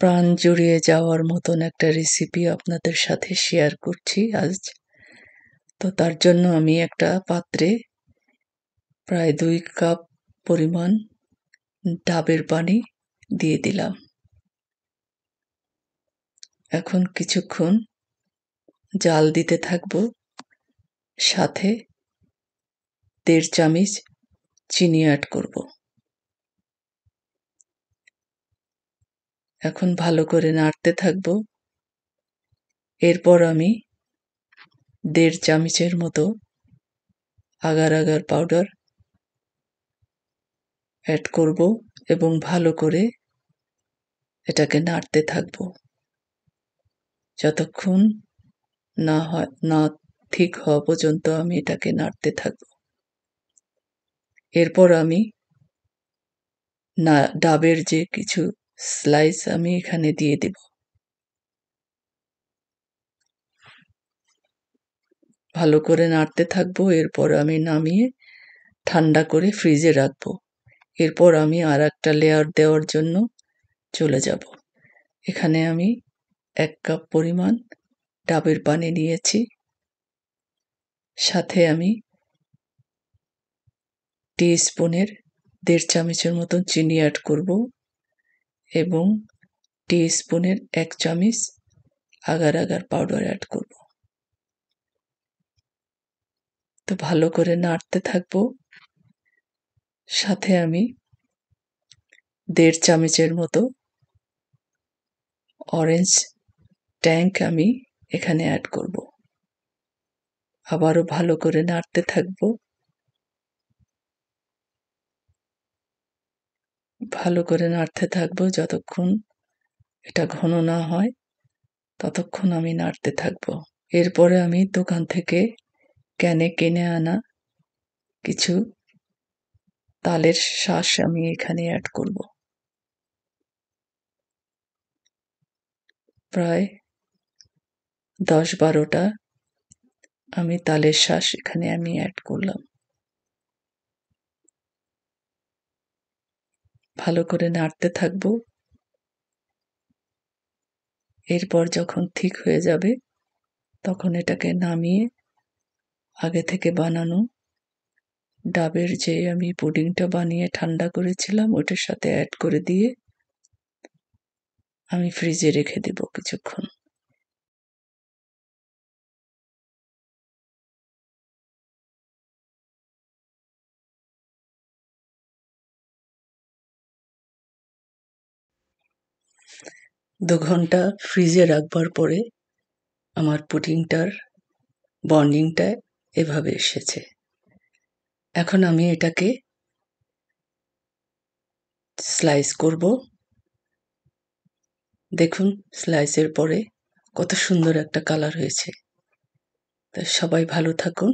প্রাণ জুড়িয়ে যাওয়ার মতন একটা রেসিপি আপনাদের সাথে শেয়ার করছি আজ। তো তার জন্য আমি একটা পাত্রে প্রায় 2 কাপ পরিমাণ ডাবের পানি দিয়ে দিলাম। এখন কিছুক্ষণ জাল দিতে থাকবো। সাথে 1.5 চামচ চিনি অ্যাড করব। এখন ভালো করে নাড়তে থাকবো। এরপর আমি 1.5 চামচের মতো আগার আগার পাউডার অ্যাড করব এবং ভালো করে এটাকে নাড়তে থাকবো যতক্ষণ না ঠিক হওয়া পর্যন্ত আমি এটাকে নাড়তে থাকবো। এরপর আমি ডাবের যে কিছু স্লাইস আমি এখানে দিয়ে দেব। ভালো করে নাড়তে থাকবো। এরপর আমি নামিয়ে ঠান্ডা করে ফ্রিজে রাখবো। এরপর আমি আর একটা লেয়ার দেওয়ার জন্য চলে যাব। এখানে আমি 1 কাপ পরিমাণ ডাবের পানি নিয়েছি। সাথে আমি টিস্পুনের 1.5 চামচের মতন চিনি অ্যাড করব এবং টিস্পুনের 1 চামচ আগার আগার পাউডার অ্যাড করব। তো ভালো করে নাড়তে থাকবো। সাথে আমি 1.5 চামচের মতো অরেঞ্জ ট্যাঙ্ক আমি এখানে অ্যাড করব। আবারও ভালো করে নাড়তে থাকবো। ভালো করে নাড়তে থাকবো যতক্ষণ এটা ঘন না হয় ততক্ষণ আমি নাড়তে থাকবো। এরপরে আমি দোকান থেকে ক্যানে কিনে আনা কিছু তালের শাঁস আমি এখানে অ্যাড করব। প্রায় 10-12টা আমি তালের শাঁস এখানে আমি অ্যাড করলাম। ভালো করে নাড়তে থাকবো। এরপর যখন ঠিক হয়ে যাবে তখন এটাকে নামিয়ে আগে থেকে বানানো ডাবের যে আমি পুডিংটা বানিয়ে ঠান্ডা করেছিলাম ওটার সাথে অ্যাড করে দিয়ে আমি ফ্রিজে রেখে দেব কিছুক্ষণ। দু ঘন্টা ফ্রিজে রাখবার পরে আমার পুডিংটার বন্ডিংটা এভাবে এসেছে। এখন আমি এটাকে স্লাইস করব। দেখুন স্লাইসের পরে কত সুন্দর একটা কালার হয়েছে। তো সবাই ভালো থাকুন।